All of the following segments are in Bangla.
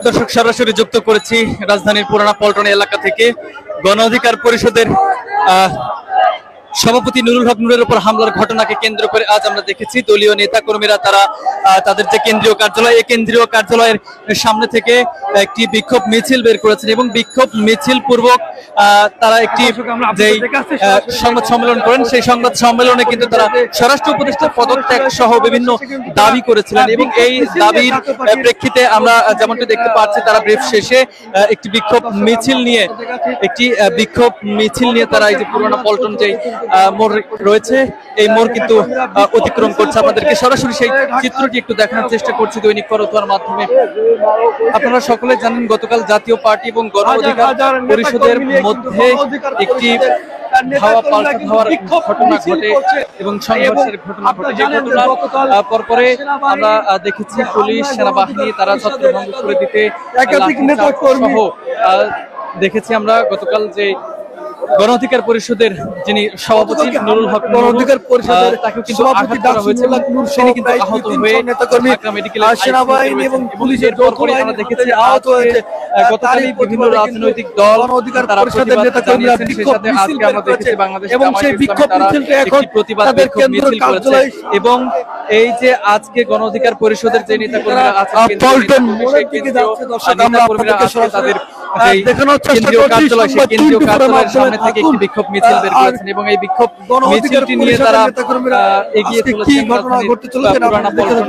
দর্শক সরাসরি যুক্ত করেছি রাজধানীর পুরানা পল্টন এলাকা থেকে। গণ অধিকার পরিষদের সভাপতি নুরুল হক নুরের উপর হামলার ঘটনাকে কেন্দ্র করে আজ আমরা দেখেছি দলীয় নেতা কর্মীরা তারা তাদের যে কেন্দ্রীয় কার্যালয়, এই কেন্দ্রীয় কার্যালয়ের সামনে থেকে একটি বিক্ষোভ মিছিল বের করেছেন এবং বিক্ষোভ মিছিল পূর্বক তারা একটি সংবাদ সম্মেলন করেন। সেই সংবাদ সম্মেলনে কিন্তু তারা স্বরাষ্ট্র উপদেষ্টার পদত্যাগ সহ বিভিন্ন দাবি করেছিলেন এবং এই দাবির প্রেক্ষিতে আমরা যেমনটি দেখতে পাচ্ছি তারা ব্রিফ শেষে একটি বিক্ষোভ মিছিল নিয়ে তারা এই যে পুরানা পল্টন যে মোড় রয়েছে এই মোড় কিন্তু অতিক্রম করছে। আপনাদেরকে সরাসরি সেই চিত্রটি একটু দেখানোর চেষ্টা করছি দৈনিক করতোয়ার মাধ্যমে। আপনারা সকলে জানেন গতকাল জাতীয় পার্টি এবং গণ অধিকার পরিষদের মধ্যে একটি ধাওয়া পাল্টা ধাওয়ার ঘটনা ঘটে এবং সংঘর্ষের ঘটনা ঘটে। যে ঘটনার পরপরে আমরা দেখেছি পুলিশ সেনাবাহিনী তারা ছত্রভঙ্গ করে দিতে সহ দেখেছি আমরা গতকাল যে গণ অধিকার পরিষদের যিনি সভাপতি নুরুল হক গণ অধিকার পরিষদের তাকে কিন্তু আঘাত করা হয়েছে, তিনি কিন্তু আহত হয়ে ঢাকা মেডিকেল সেনাবাহিনী এবং পুলিশের পরপরই আমরা দেখেছি আহত হয়েছে গতকালই বিভিন্ন রাজনৈতিক দল গণ অধিকার পরিষদের নেতা কর্মীরা বিক্ষোভ মিছিল আমরা দেখেছি বাংলাদেশ এবং সেই বিক্ষোভ মিছিলটা এখন প্রতিবাদের কেন্দ্র কার্যালয় এবং এই যে আজকে গণ অধিকার পরিষদের যে নেতা কর্মীরা আছেন পল্টন মোড়ের দিকে যাচ্ছে দর্শক আমরা আপনাদেরকে তাদের দেখানোর চেষ্টা করছি। কেন্দ্রীয় কার্যালয়ের সামনে থেকে একটি বিক্ষোভ মিছিল বের করেছেন এবং এই বিক্ষোভ মিছিলটি নিয়ে তারা এগিয়ে চলেছেন পুরানা পল্টন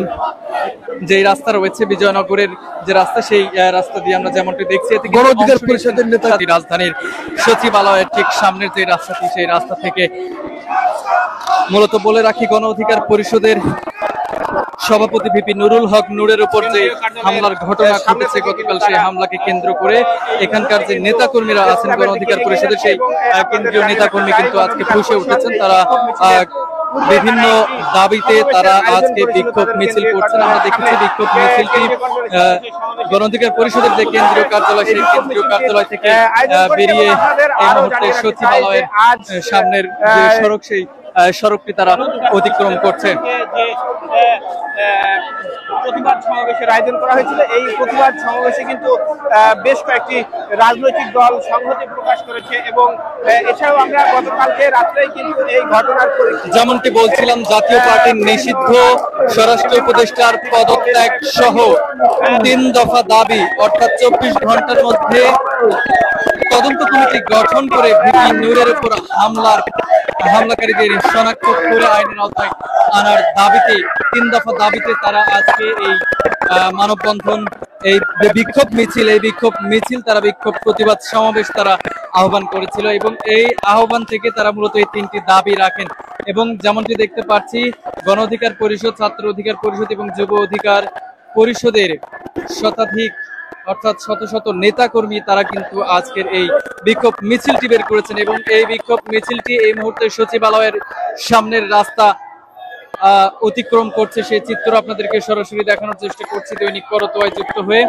যে রাস্তা রয়েছে বিজয়নগরের যে রাস্তা, সেই রাস্তা দিয়ে আমরা যেমনটি দেখছি গণ অধিকার পরিষদের নেতা রাজধানীর সচিবালয়ের ঠিক সামনের যে রাস্তাটি সেই রাস্তা থেকে মূলত বলে রাখি গণ অধিকার পরিষদের সভাপতি ভিপি নুরুল হক নুরের উপর যে হামলার ঘটনা ঘটেছে গতকাল, সেই হামলাকে কেন্দ্র করে এখানকার যে নেতা কর্মীরা আছেন গণ অধিকার পরিষদের সেই কেন্দ্রীয় নেতা কর্মী কিন্তু আজকে ফুঁসে উঠেছেন। তারা বিভিন্ন দাবিতে তারা আজকে বিক্ষোভ মিছিল করছেন। আমরা দেখেছি বিক্ষোভ মিছিলটি গণ অধিকার পরিষদের যে কেন্দ্রীয় কার্যালয় সেই কেন্দ্রীয় কার্যালয় থেকে বেরিয়ে এই মুহূর্তে সচিবালয়ের সামনের যে সড়ক সেই সড়কটি তারা অতিক্রম করছে। প্রতিবাদ সমাবেশের আয়োজন করা হয়েছিল। এই প্রতিবাদ সমাবেশে কিন্তু বেশ কয়েকটি রাজনৈতিক দল সংহতি প্রকাশ করেছে এবং এছাড়াও আমরা গতকালকে রাত্রেই কিন্তু এই ঘটনার যেমনটি বলছিলাম জাতীয় পার্টির নিষিদ্ধ স্বরাষ্ট্র উপদেষ্টার পদত্যাগ সহ 3 দফা দাবি, অর্থাৎ 24 ঘন্টার মধ্যে তদন্ত কমিটি গঠন করে ভিপি নুরের উপর হামলাকারীদের শনাক্ত করে আইনের আওতায় আনার দাবিতে 3 দফা দাবিতে তারা আজকে এই মানববন্ধন এই বিক্ষোভ মিছিল তারা বিক্ষোভ প্রতিবাদ সমাবেশ তারা আহ্বান করেছিল এবং এই আহ্বান থেকে তারা মূলত এই 3টি দাবি রাখেন এবং যেমনটি দেখতে পাচ্ছি গণ অধিকার পরিষদ, ছাত্র অধিকার পরিষদ এবং যুব অধিকার পরিষদের শতাধিক অর্থাৎ শত শত নেতা কর্মী তারা কিন্তু আজকের এই বিক্ষোভ মিছিলটি বের করেছেন এবং এই বিক্ষোভ মিছিলটি এই মুহূর্তে সচিবালয়ের সামনের রাস্তা অতিক্রম করছে। সেই চিত্র আপনাদেরকে সরাসরি দেখানোর চেষ্টা করছি দৈনিক করতোয়ায় যুক্ত হয়ে।